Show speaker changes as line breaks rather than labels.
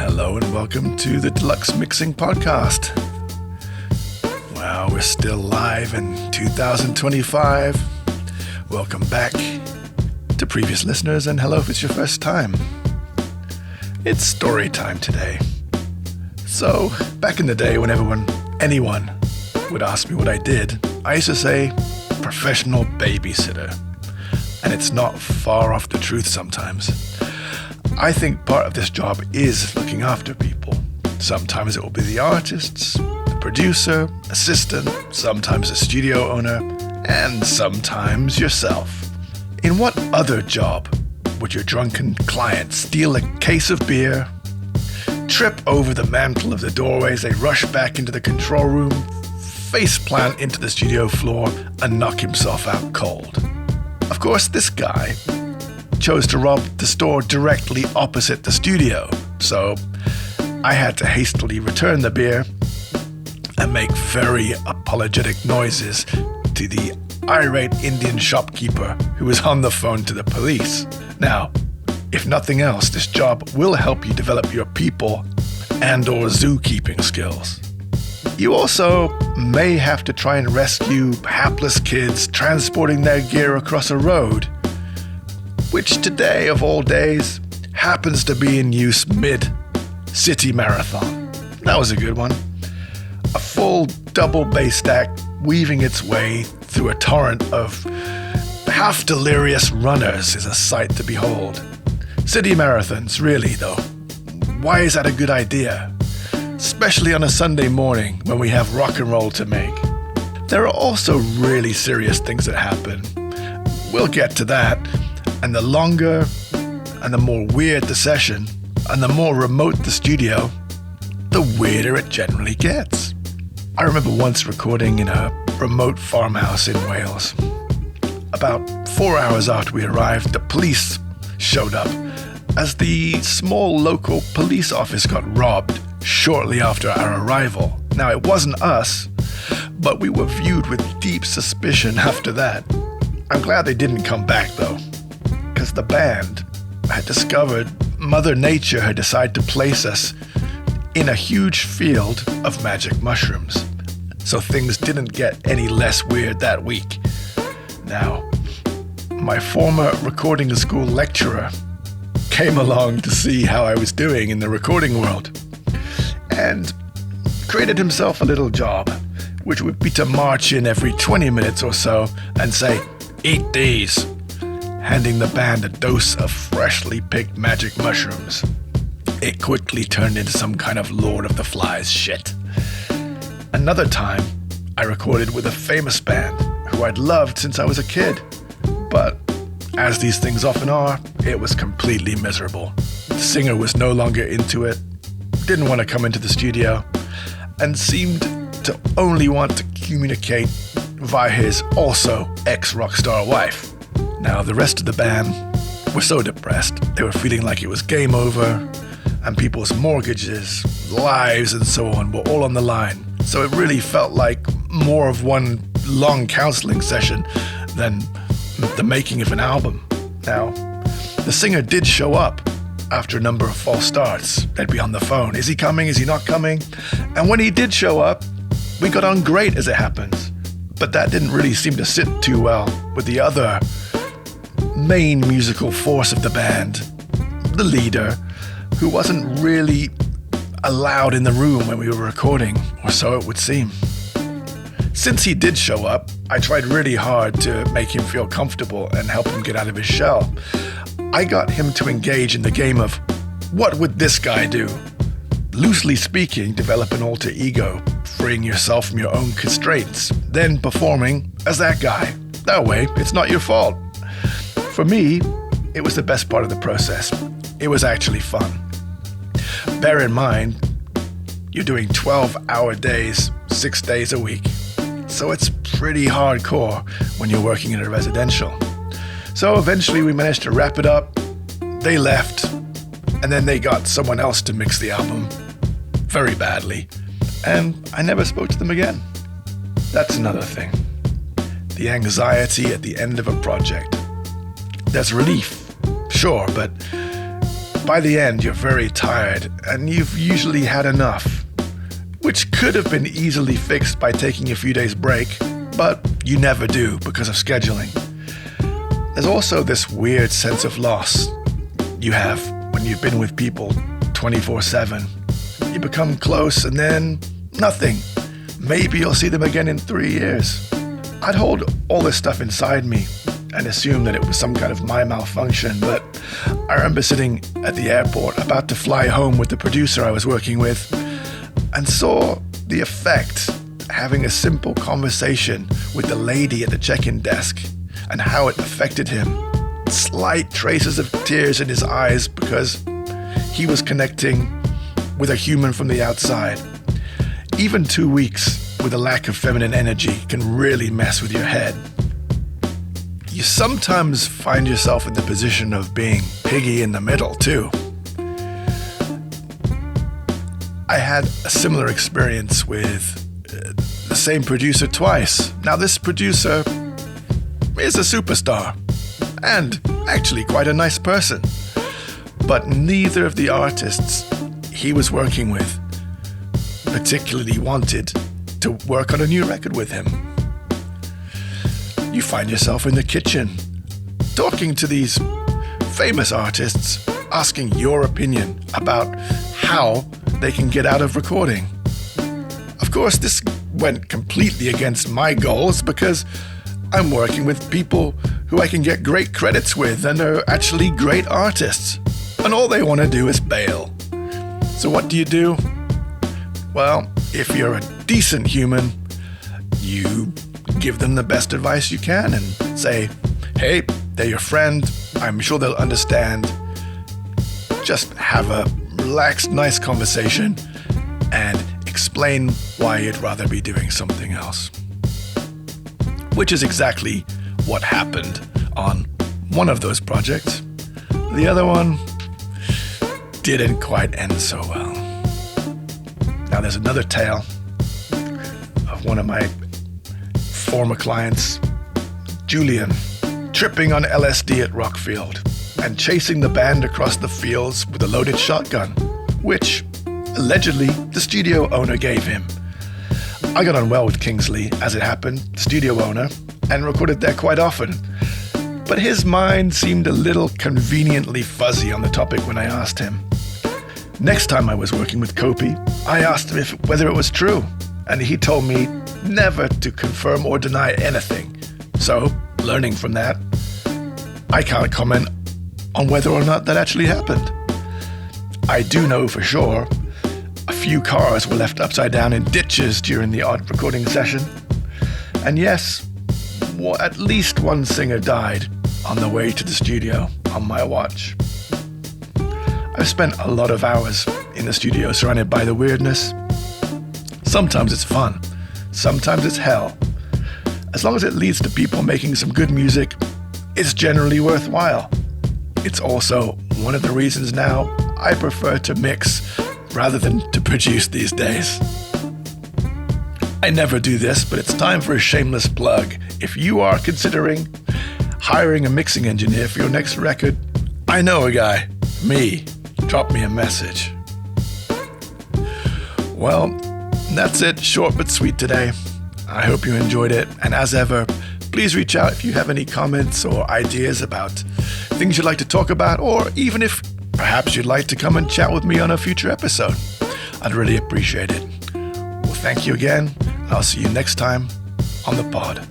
Hello and welcome to the Deluxe Mixing Podcast. Wow, we're still live in 2025. Welcome back to previous listeners, and hello if it's your first time. It's story time today. So, back in the day when anyone would ask me what I did, I used to say professional babysitter. And it's not far off the truth sometimes. I think part of this job is looking after people. Sometimes it will be the artists, the producer, assistant, sometimes a studio owner, and sometimes yourself. In what other job would your drunken client steal a case of beer, trip over the mantle of the doorway as they rush back into the control room, faceplant into the studio floor, and knock himself out cold? Of course, this guy chose to rob the store directly opposite the studio, so I had to hastily return the beer and make very apologetic noises to the irate Indian shopkeeper who was on the phone to the police. Now, if nothing else, this job will help you develop your people and/or zookeeping skills. You also may have to try and rescue hapless kids transporting their gear across a road, which today, of all days, happens to be in use mid-city marathon. That was a good one. A full double bass stack weaving its way through a torrent of half-delirious runners is a sight to behold. City marathons, really, though. Why is that a good idea? Especially on a Sunday morning when we have rock and roll to make. There are also really serious things that happen. We'll get to that. And the longer and the more weird the session, and the more remote the studio, the weirder it generally gets. I remember once recording in a remote farmhouse in Wales. About 4 hours after we arrived, the police showed up as the small local police office got robbed shortly after our arrival. Now, it wasn't us, but we were viewed with deep suspicion after that. I'm glad they didn't come back, though, because the band had discovered Mother Nature had decided to place us in a huge field of magic mushrooms. So things didn't get any less weird that week. Now, my former recording school lecturer came along to see how I was doing in the recording world and created himself a little job, which would be to march in every 20 minutes or so and say, "Eat these," handing the band a dose of freshly picked magic mushrooms. It quickly turned into some kind of Lord of the Flies shit. Another time, I recorded with a famous band who I'd loved since I was a kid, but as these things often are, it was completely miserable. The singer was no longer into it, didn't want to come into the studio, and seemed to only want to communicate via his also ex-rockstar wife. Now, the rest of the band were so depressed, they were feeling like it was game over, and people's mortgages, lives, and so on were all on the line. So it really felt like more of one long counseling session than the making of an album. Now, the singer did show up after a number of false starts. They'd be on the phone. Is he coming? Is he not coming? And when he did show up, we got on great as it happens. But that didn't really seem to sit too well with the other main musical force of the band, the leader, who wasn't really allowed in the room when we were recording, or so it would seem. Since he did show up, I tried really hard to make him feel comfortable and help him get out of his shell. I got him to engage in the game of, what would this guy do? Loosely speaking, develop an alter ego, freeing yourself from your own constraints, then performing as that guy. That way, it's not your fault. For me, it was the best part of the process. It was actually fun. Bear in mind, you're doing 12-hour days, 6 days a week. So it's pretty hardcore when you're working in a residential. So eventually we managed to wrap it up. They left, and then they got someone else to mix the album very badly. And I never spoke to them again. That's another thing. The anxiety at the end of a project. There's relief, sure, but But by the end, you're very tired, and you've usually had enough, which could have been easily fixed by taking a few days break, but you never do because of scheduling. There's also this weird sense of loss you have when you've been with people 24/7. You become close and then nothing. Maybe you'll see them again in 3 years. I'd hold all this stuff inside me and assume that it was some kind of my malfunction, but I remember sitting at the airport about to fly home with the producer I was working with and saw the effect having a simple conversation with the lady at the check-in desk and how it affected him. Slight traces of tears in his eyes because he was connecting with a human from the outside. Even 2 weeks with a lack of feminine energy can really mess with your head. You sometimes find yourself in the position of being piggy in the middle too. I had a similar experience with the same producer twice. Now this producer is a superstar and actually quite a nice person, but neither of the artists he was working with particularly wanted to work on a new record with him. You find yourself in the kitchen talking to these famous artists, asking your opinion about how they can get out of recording. Of course, this went completely against my goals because I'm working with people who I can get great credits with and are actually great artists, and all they want to do is bail. So what do? Well, if you're a decent human, you give them the best advice you can and say, hey, they're your friend, I'm sure they'll understand. Just have a relaxed, nice conversation and explain why you'd rather be doing something else. Which is exactly what happened on one of those projects. The other one didn't quite end so well. Now there's another tale of one of my former clients, Julian, tripping on LSD at Rockfield and chasing the band across the fields with a loaded shotgun, which allegedly the studio owner gave him. I got on well with Kingsley, as it happened, the studio owner, and recorded there quite often. But his mind seemed a little conveniently fuzzy on the topic when I asked him. Next time I was working with Kopi, I asked him whether it was true, and he told me never to confirm or deny anything. So, learning from that, I can't comment on whether or not that actually happened. I do know for sure a few cars were left upside down in ditches during the odd recording session. And yes, at least one singer died on the way to the studio on my watch. I've spent a lot of hours in the studio surrounded by the weirdness. Sometimes it's fun, sometimes it's hell. As long as it leads to people making some good music, it's generally worthwhile. It's also one of the reasons now I prefer to mix rather than to produce these days. I never do this, but it's time for a shameless plug. If you are considering hiring a mixing engineer for your next record, I know a guy, me. Drop me a message. Well, that's it, short but sweet today. I hope you enjoyed it, and as ever, please reach out if you have any comments or ideas about things you'd like to talk about, or even if perhaps you'd like to come and chat with me on a future episode. I'd really appreciate it. Well, thank you again, and I'll see you next time on the pod.